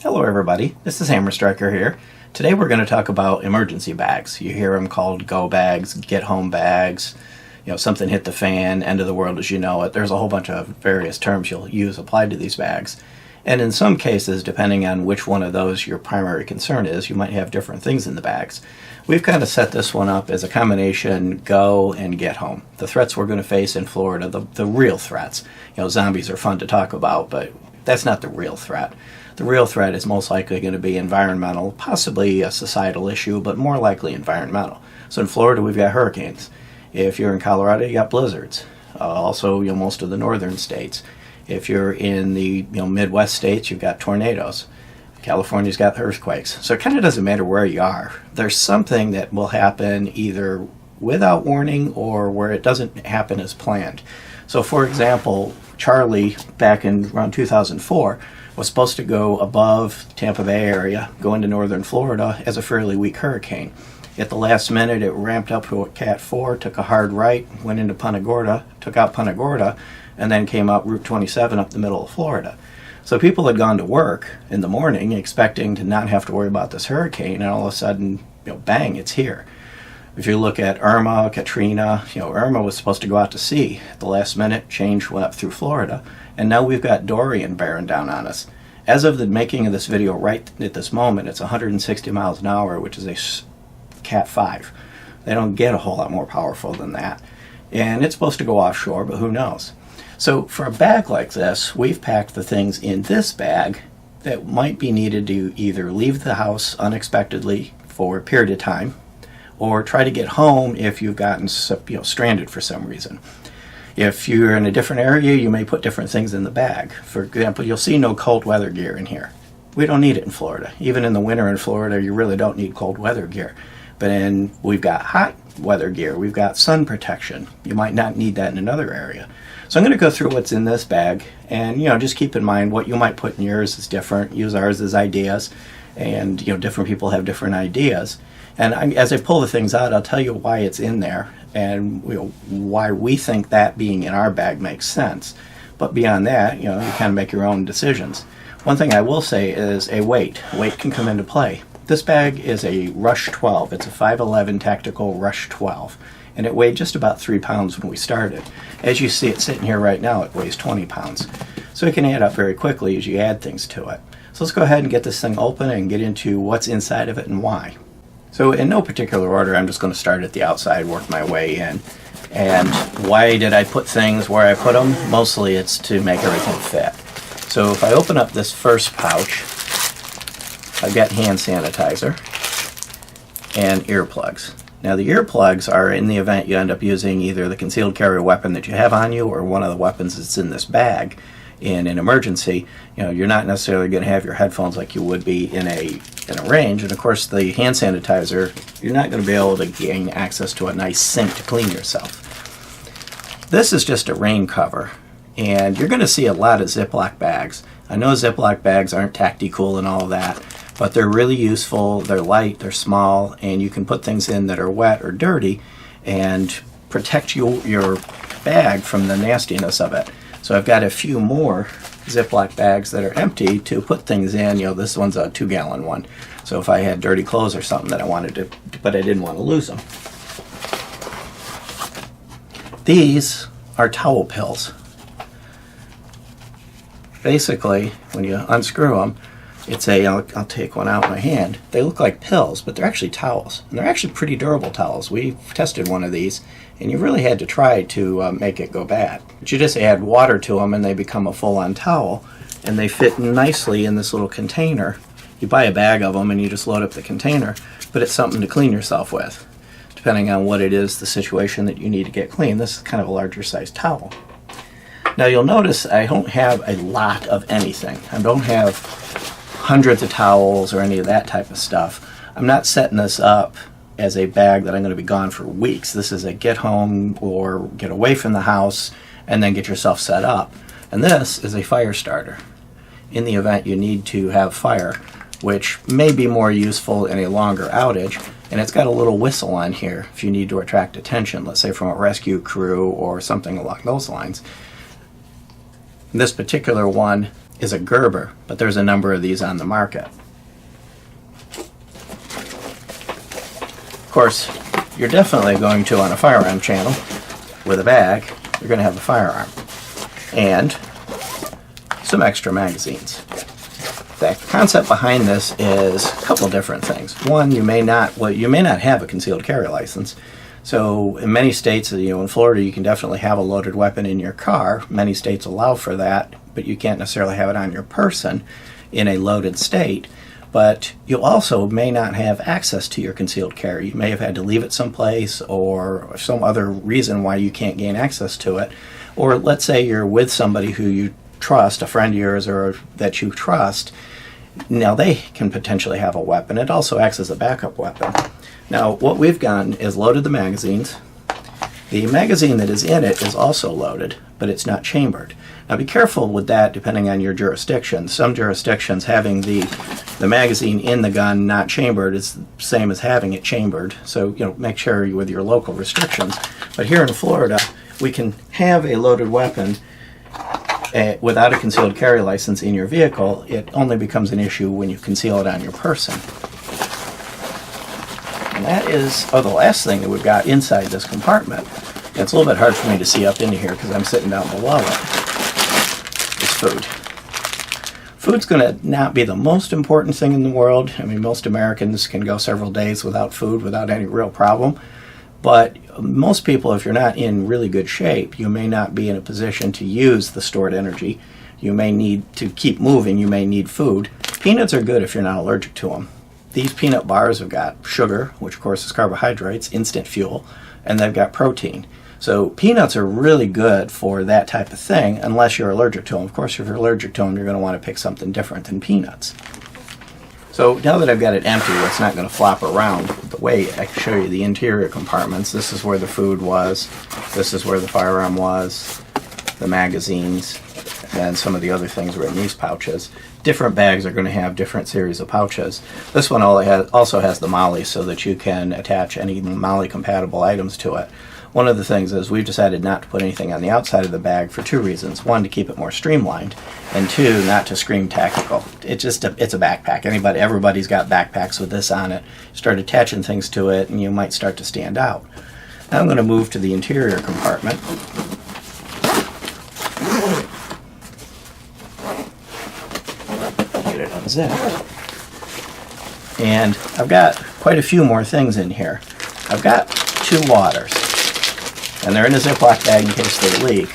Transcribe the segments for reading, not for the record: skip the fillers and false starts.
Hello everybody, this is Hammer Striker here. Today we're going to talk about emergency bags. You hear them called go bags, get home bags, something hit the fan, end of the world as you know it. There's a whole bunch of various terms you'll use applied to these bags. And in some cases, depending on which one of those your primary concern is, you might have different things in the bags. We've kind of set this one up as a combination go and get home. The threats we're going to face in Florida, the real threats. Zombies are fun to talk about, but that's not the real threat. The real threat is most likely going to be environmental, possibly a societal issue, but more likely environmental. So in Florida, we've got hurricanes. If you're in Colorado, you got blizzards. Also, most of the northern states. If you're in the Midwest states, you've got tornadoes. California's got earthquakes. So it kind of doesn't matter where you are. There's something that will happen either without warning or where it doesn't happen as planned. So for example, Charlie, back in around 2004, was supposed to go above Tampa Bay area, go into northern Florida as a fairly weak hurricane. At the last minute, it ramped up to a Cat 4, took a hard right, went into Punta Gorda, took out Punta Gorda, and then came out Route 27 up the middle of Florida. So people had gone to work in the morning expecting to not have to worry about this hurricane, and all of a sudden, bang, it's here. If you look at Irma, Katrina, Irma was supposed to go out to sea. At the last minute, change went up through Florida, and now we've got Dorian bearing down on us. As of the making of this video right at this moment, it's 160 miles an hour, which is a Cat 5. They don't get a whole lot more powerful than that. And it's supposed to go offshore, but who knows? So for a bag like this, we've packed the things in this bag that might be needed to either leave the house unexpectedly for a period of time, or try to get home if you've gotten stranded for some reason. If you're in a different area, you may put different things in the bag. For example, you'll see no cold weather gear in here. We don't need it in Florida. Even in the winter in Florida, you really don't need cold weather gear. But we've got hot weather gear. We've got sun protection. You might not need that in another area. So I'm going to go through what's in this bag, and just keep in mind what you might put in yours is different. Use ours as ideas, and different people have different ideas. And as I pull the things out, I'll tell you why it's in there and why we think that being in our bag makes sense. But beyond that, you kind of make your own decisions. One thing I will say is weight. Weight can come into play. This bag is a Rush 12. It's a 511 Tactical Rush 12. And it weighed just about 3 pounds when we started. As you see it sitting here right now, it weighs 20 pounds. So it can add up very quickly as you add things to it. So let's go ahead and get this thing open and get into what's inside of it and why. So in no particular order, I'm just going to start at the outside, work my way in. And why did I put things where I put them? Mostly it's to make everything fit. So if I open up this first pouch, I've got hand sanitizer and earplugs. Now the earplugs are in the event you end up using either the concealed carry weapon that you have on you or one of the weapons that's in this bag. In an emergency, you're not necessarily going to have your headphones like you would be in a range. And of course, the hand sanitizer, you're not going to be able to gain access to a nice sink to clean yourself. This is just a rain cover, and you're going to see a lot of Ziploc bags. I know Ziploc bags aren't tactical and all of that, but they're really useful. They're light, they're small, and you can put things in that are wet or dirty and protect your bag from the nastiness of it. So I've got a few more Ziploc bags that are empty to put things in. This one's a 2-gallon one. So if I had dirty clothes or something that I wanted to, but I didn't want to lose them. These are towel pills. Basically, when you unscrew them, I'll take one out in my hand. They look like pills, but they're actually towels. And they're actually pretty durable towels. We tested one of these, and you really had to try to make it go bad. But you just add water to them, and they become a full-on towel, and they fit nicely in this little container. You buy a bag of them, and you just load up the container, but it's something to clean yourself with. Depending on what it is, the situation that you need to get clean, this is kind of a larger size towel. Now you'll notice I don't have a lot of anything. I don't have hundreds of towels or any of that type of stuff. I'm not setting this up as a bag that I'm going to be gone for weeks. This is a get home or get away from the house and then get yourself set up. And this is a fire starter in the event you need to have fire, which may be more useful in a longer outage. And it's got a little whistle on here if you need to attract attention, let's say from a rescue crew or something along those lines. This particular one is a Gerber, but there's a number of these on the market. Of course, you're definitely going to, on a firearm channel, with a bag, you're going to have a firearm and some extra magazines. The concept behind this is a couple different things. One, you may not have a concealed carry license. So in many states, in Florida, you can definitely have a loaded weapon in your car. Many states allow for that, but you can't necessarily have it on your person in a loaded state. But you also may not have access to your concealed carry. You may have had to leave it someplace or some other reason why you can't gain access to it. Or let's say you're with somebody who you trust, a friend of yours or that you trust. Now they can potentially have a weapon. It also acts as a backup weapon. Now what we've done is loaded the magazines. The magazine that is in it is also loaded, but it's not chambered. Now be careful with that depending on your jurisdiction. Some jurisdictions having the magazine in the gun not chambered is the same as having it chambered. So make sure you're with your local restrictions. But here in Florida, we can have a loaded weapon without a concealed carry license in your vehicle. It only becomes an issue when you conceal it on your person. And that is the last thing that we've got inside this compartment. It's a little bit hard for me to see up into here because I'm sitting down below it. It's food. Food's going to not be the most important thing in the world. I mean, most Americans can go several days without food without any real problem. But most people, if you're not in really good shape, you may not be in a position to use the stored energy. You may need to keep moving. You may need food. Peanuts are good if you're not allergic to them. These peanut bars have got sugar, which of course is carbohydrates, instant fuel, and they've got protein. So peanuts are really good for that type of thing unless you're allergic to them. Of course, if you're allergic to them, you're going to want to pick something different than peanuts. So now that I've got it empty, it's not going to flop around. The way I can show you the interior compartments, this is where the food was, this is where the firearm was, the magazines, and some of the other things were in these pouches. Different bags are going to have different series of pouches. This one also has the MOLLE so that you can attach any MOLLE compatible items to it. One of the things is we've decided not to put anything on the outside of the bag for two reasons. One, to keep it more streamlined, and two, not to scream tactical. It's a backpack. Everybody's got backpacks with this on it. Start attaching things to it and you might start to stand out. Now I'm going to move to the interior compartment. Get it unzipped. And I've got quite a few more things in here. I've got 2 waters. And they're in a Ziploc bag in case they leak.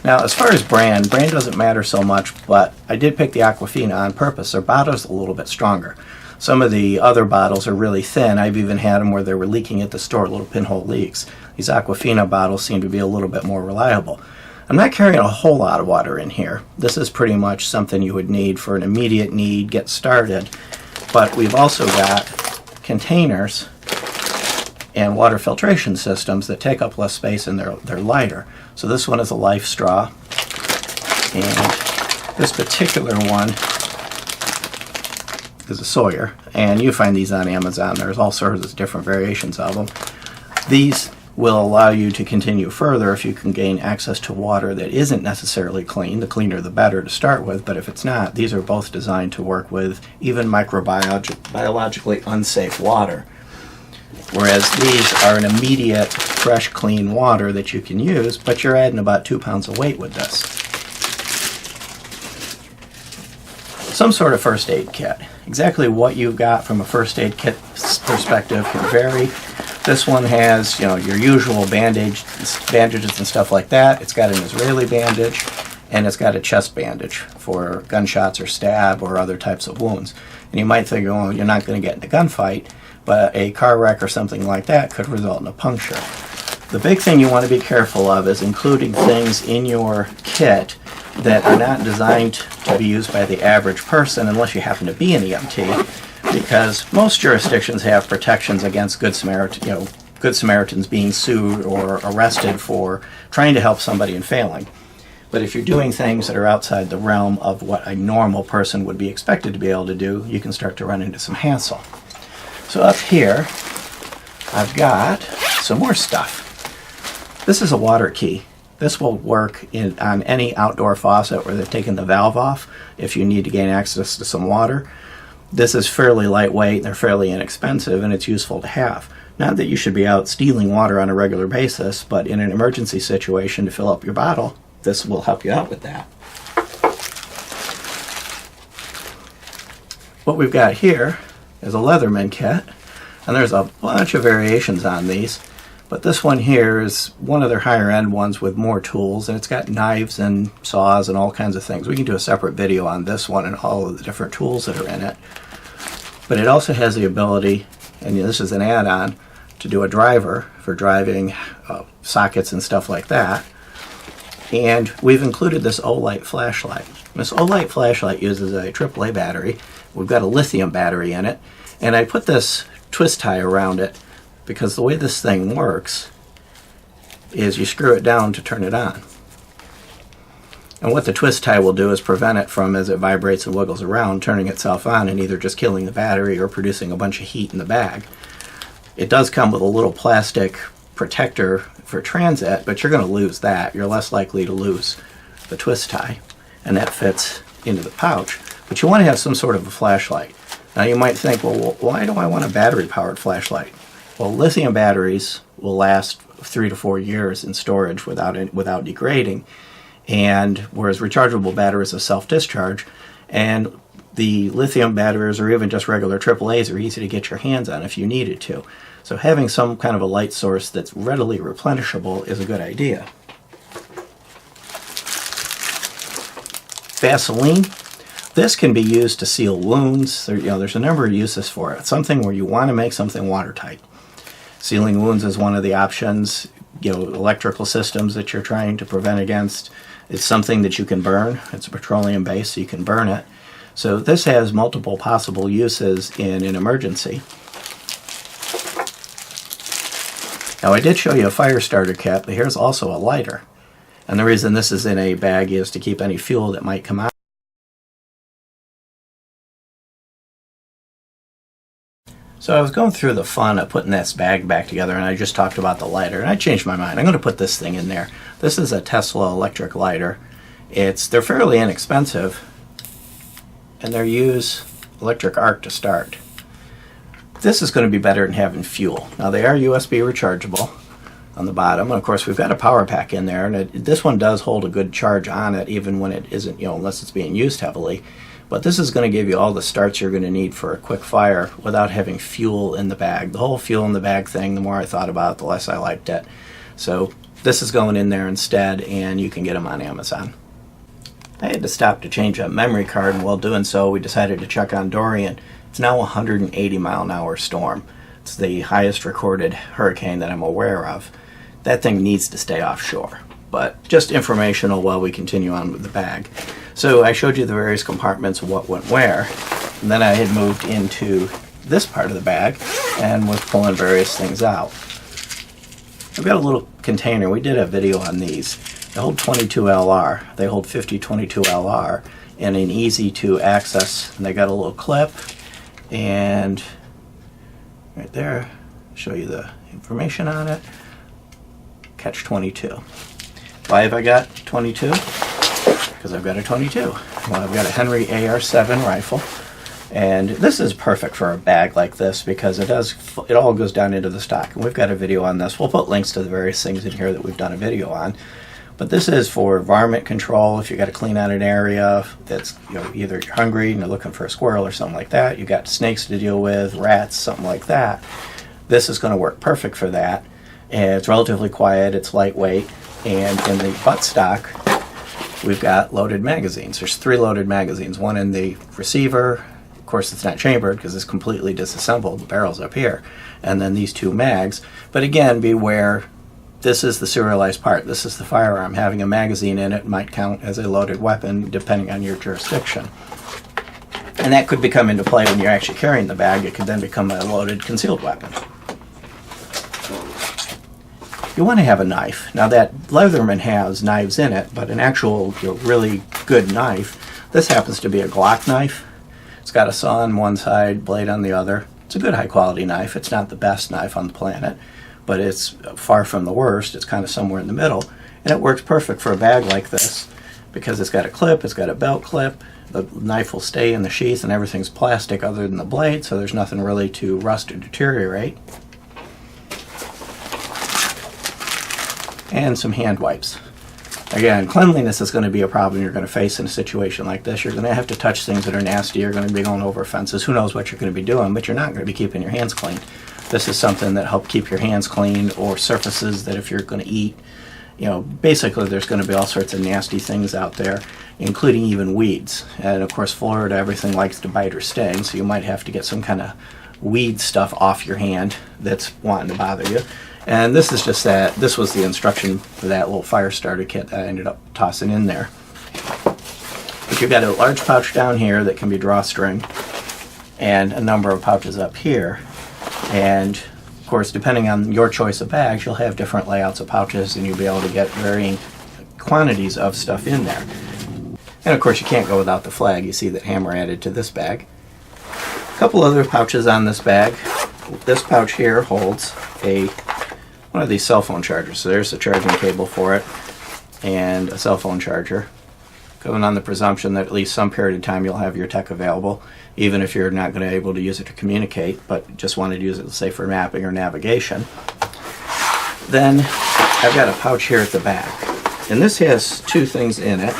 Now, as far as brand doesn't matter so much, but I did pick the Aquafina on purpose. Their bottle's a little bit stronger. Some of the other bottles are really thin. I've even had them where they were leaking at the store, little pinhole leaks. These Aquafina bottles seem to be a little bit more reliable. I'm not carrying a whole lot of water in here. This is pretty much something you would need for an immediate need, get started. But we've also got containers and water filtration systems that take up less space and they're lighter. So this one is a Life straw, and this particular one is a Sawyer, and you find these on Amazon. There's all sorts of different variations of them. These will allow you to continue further if you can gain access to water that isn't necessarily clean. The cleaner the better to start with, but if it's not, these are both designed to work with even biologically unsafe water. Whereas these are an immediate, fresh, clean water that you can use, but you're adding about 2 pounds of weight with this. Some sort of first aid kit. Exactly what you've got from a first aid kit perspective can vary. This one has, your usual bandages and stuff like that. It's got an Israeli bandage, and it's got a chest bandage for gunshots or stab or other types of wounds. And you might think, oh, you're not going to get in a gunfight, but a car wreck or something like that could result in a puncture. The big thing you want to be careful of is including things in your kit that are not designed to be used by the average person unless you happen to be an EMT, because most jurisdictions have protections against Good Samaritans being sued or arrested for trying to help somebody and failing. But if you're doing things that are outside the realm of what a normal person would be expected to be able to do, you can start to run into some hassle. So up here, I've got some more stuff. This is a water key. This will work on any outdoor faucet where they've taken the valve off if you need to gain access to some water. This is fairly lightweight and they're fairly inexpensive, and it's useful to have. Not that you should be out stealing water on a regular basis, but in an emergency situation to fill up your bottle, this will help you out with that. What we've got here is a Leatherman kit, and there's a bunch of variations on these. But this one here is one of their higher end ones with more tools, and it's got knives and saws and all kinds of things. We can do a separate video on this one and all of the different tools that are in it. But it also has the ability, and this is an add-on, to do a driver for driving sockets and stuff like that. And we've included this Olight flashlight. This Olight flashlight uses a AAA battery. We've got a lithium battery in it, and I put this twist tie around it because the way this thing works is you screw it down to turn it on. And what the twist tie will do is prevent it from, as it vibrates and wiggles around, turning itself on and either just killing the battery or producing a bunch of heat in the bag. It does come with a little plastic protector for transit, but you're going to lose that. You're less likely to lose the twist tie, and that fits into the pouch. But you want to have some sort of a flashlight. Now you might think, well, why do I want a battery-powered flashlight? Well, lithium batteries will last 3 to 4 years in storage without degrading, and whereas rechargeable batteries are self-discharge, and the lithium batteries or even just regular AAAs are easy to get your hands on if you needed to. So having some kind of a light source that's readily replenishable is a good idea. Vaseline. This can be used to seal wounds. There's a number of uses for it. Something where you want to make something watertight. Sealing wounds is one of the options. Electrical systems that you're trying to prevent against. It's something that you can burn. It's petroleum based, so you can burn it. So this has multiple possible uses in an emergency. Now I did show you a fire starter kit, but here's also a lighter. And the reason this is in a bag is to keep any fuel that might come out. So I was going through the fun of putting this bag back together, and I just talked about the lighter, and I changed my mind. I'm going to put this thing in there. This is a Tesla electric lighter. They're fairly inexpensive, and they use electric arc to start. This is going to be better than having fuel. Now they are USB rechargeable on the bottom, and of course we've got a power pack in there, and this one does hold a good charge on it even when it isn't, unless it's being used heavily. But this is going to give you all the starts you're going to need for a quick fire without having fuel in the bag. The whole fuel in the bag thing, the more I thought about it, the less I liked it. So this is going in there instead, and you can get them on Amazon. I had to stop to change a memory card, and while doing so, we decided to check on Dorian. It's now a 180 mile an hour storm. It's the highest recorded hurricane that I'm aware of. That thing needs to stay offshore. But just informational while we continue on with the bag. So I showed you the various compartments of what went where, and then I had moved into this part of the bag and was pulling various things out. I've got a little container. We did a video on these. They hold 22 LR. They hold 50 22 LR in an easy to access, and they got a little clip, and right there, show you the information on it. Catch 22. Why have I got 22? Because I've got a 22. Well, I've got a Henry AR-7 rifle, and this is perfect for a bag like this because it all goes down into the stock. And we've got a video on this. We'll put links to the various things in here that we've done a video on. But this is for varmint control. If you got to clean out an area that's either you're hungry and you're looking for a squirrel or something like that, you got snakes to deal with, rats, something like that. This is going to work perfect for that. And it's relatively quiet. It's lightweight. And in the buttstock, we've got loaded magazines. There's 3 loaded magazines, one in the receiver. Of course, it's not chambered because it's completely disassembled. The barrel's up here. And then these 2 mags. But again, beware, this is the serialized part. This is the firearm. Having a magazine in it might count as a loaded weapon depending on your jurisdiction. And that could come into play when you're actually carrying the bag. It could then become a loaded concealed weapon. You want to have a knife. Now that Leatherman has knives in it, but an actual really good knife. This happens to be a Glock knife. It's got a saw on one side, blade on the other. It's a good high quality knife. It's not the best knife on the planet, but it's far from the worst. It's kind of somewhere in the middle. And it works perfect for a bag like this because it's got a clip, it's got a belt clip, the knife will stay in the sheath, and everything's plastic other than the blade, so there's nothing really to rust or deteriorate. And some hand wipes. Again, cleanliness is going to be a problem you're going to face in a situation like this. You're going to have to touch things that are nasty. You're going to be going over fences. Who knows what you're going to be doing, but you're not going to be keeping your hands clean. This is something that helps keep your hands clean, or surfaces that if you're going to eat, basically there's going to be all sorts of nasty things out there, including even weeds. And of course, Florida, everything likes to bite or sting, so you might have to get some kind of weed stuff off your hand that's wanting to bother you. And this is just that. This was the instruction for that little fire starter kit that I ended up tossing in there. But you've got a large pouch down here that can be drawstring, and a number of pouches up here. And of course, depending on your choice of bags, you'll have different layouts of pouches, and you'll be able to get varying quantities of stuff in there. And of course, you can't go without the flag. You see that Hammer added to this bag. A couple other pouches on this bag. This pouch here holds one of these cell phone chargers. So there's the charging cable for it, and a cell phone charger. Going on the presumption that at least some period of time you'll have your tech available, even if you're not going to be able to use it to communicate, but just wanted to use it, say, for mapping or navigation. Then I've got a pouch here at the back, and this has two things in it.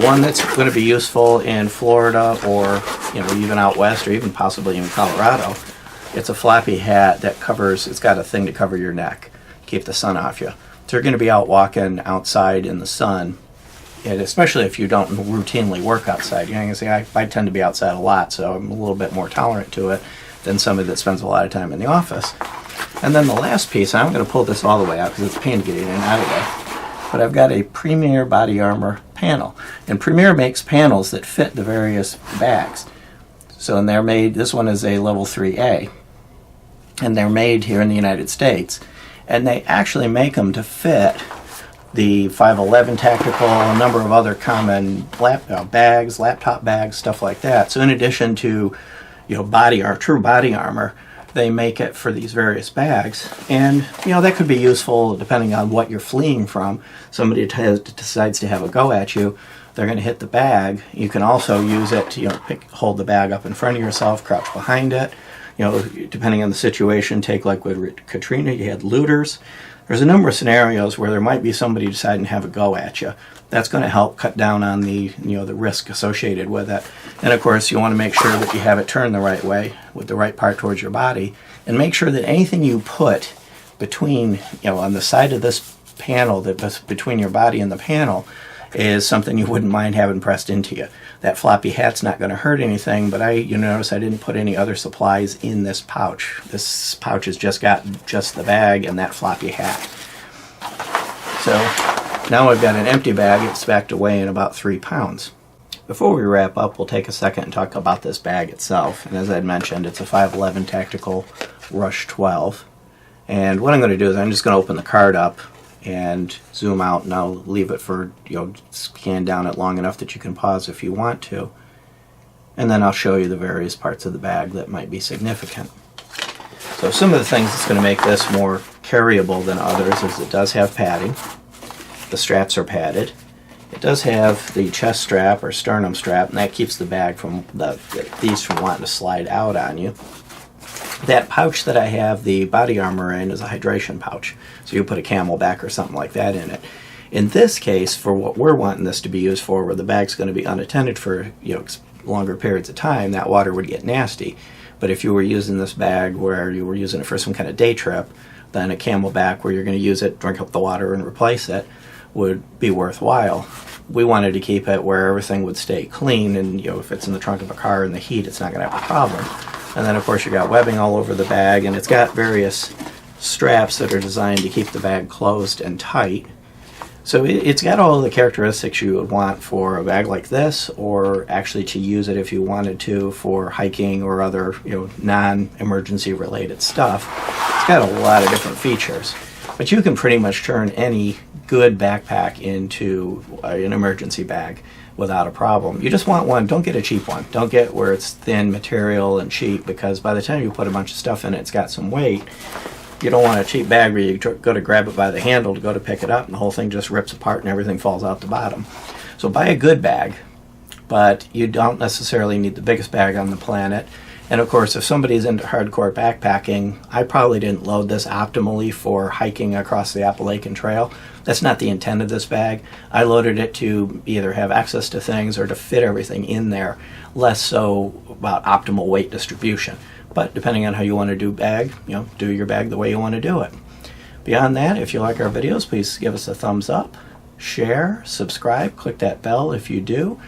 One that's going to be useful in Florida, or even out west, or even possibly in Colorado. It's a floppy hat that covers, it's got a thing to cover your neck, keep the sun off you. So you're going to be out walking outside in the sun, and especially if you don't routinely work outside. I tend to be outside a lot, so I'm a little bit more tolerant to it than somebody that spends a lot of time in the office. And then the last piece, and I'm going to pull this all the way out because it's a pain to get it in and out of there, but I've got a Premier body armor panel. And Premier makes panels that fit the various bags. So, and they're made, this one is a level 3A. And they're made here in the United States, and they actually make them to fit the 511 Tactical, a number of other common bags, laptop bags, stuff like that. So in addition to true body armor, they make it for these various bags, and that could be useful depending on what you're fleeing from. Somebody decides to have a go at you, they're going to hit the bag. You can also use it to hold the bag up in front of yourself, crouch behind it. Depending on the situation, take like with Katrina, you had looters. There's a number of scenarios where there might be somebody deciding to have a go at you. That's going to help cut down on the the risk associated with it. And of course, you want to make sure that you have it turned the right way with the right part towards your body, and make sure that anything you put between on the side of this panel, that's between your body and the panel, is something you wouldn't mind having pressed into you. That floppy hat's not going to hurt anything, but you notice I didn't put any other supplies in this pouch. This pouch has just got just the bag and that floppy hat. So now I've got an empty bag. It's back to weighing about 3 pounds. Before we wrap up, we'll take a second and talk about this bag itself. And as I mentioned, it's a 511 Tactical Rush 12. And what I'm going to do is I'm just going to open the card up and zoom out, and I'll leave it for, scan down it long enough that you can pause if you want to. And then I'll show you the various parts of the bag that might be significant. So some of the things that's going to make this more carryable than others is it does have padding. The straps are padded. It does have the chest strap or sternum strap, and that keeps the bag from these from wanting to slide out on you. That pouch that I have the body armor in is a hydration pouch. So you put a Camelback or something like that in it. In this case, for what we're wanting this to be used for, where the bag's going to be unattended for longer periods of time, that water would get nasty. But if you were using this bag where you were using it for some kind of day trip, then a Camelback where you're going to use it, drink up the water, and replace it would be worthwhile. We wanted to keep it where everything would stay clean, and if it's in the trunk of a car in the heat, it's not going to have a problem. And then of course you got webbing all over the bag, and it's got various straps that are designed to keep the bag closed and tight. So it's got all the characteristics you would want for a bag like this, or actually to use it if you wanted to for hiking or other non-emergency related stuff. It's got a lot of different features, but you can pretty much turn any good backpack into an emergency bag without a problem. You just want one. Don't get a cheap one. Don't get where it's thin material and cheap, because by the time you put a bunch of stuff in it, it's got some weight. You don't want a cheap bag where you go to grab it by the handle to go to pick it up and the whole thing just rips apart and everything falls out the bottom. So buy a good bag, but you don't necessarily need the biggest bag on the planet. And of course, if somebody's into hardcore backpacking, I probably didn't load this optimally for hiking across the Appalachian Trail. That's not the intent of this bag. I loaded it to either have access to things or to fit everything in there, less so about optimal weight distribution. But depending on how you want to do bag, do your bag the way you want to do it. Beyond that, if you like our videos, please give us a thumbs up, share, subscribe, click that bell if you do.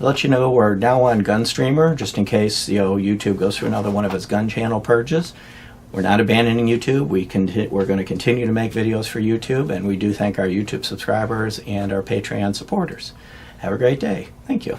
I'll let you know we're now on Gunstreamer, just in case YouTube goes through another one of its gun channel purges. We're not abandoning YouTube. We're going to continue to make videos for YouTube, and we do thank our YouTube subscribers and our Patreon supporters. Have a great day. Thank you.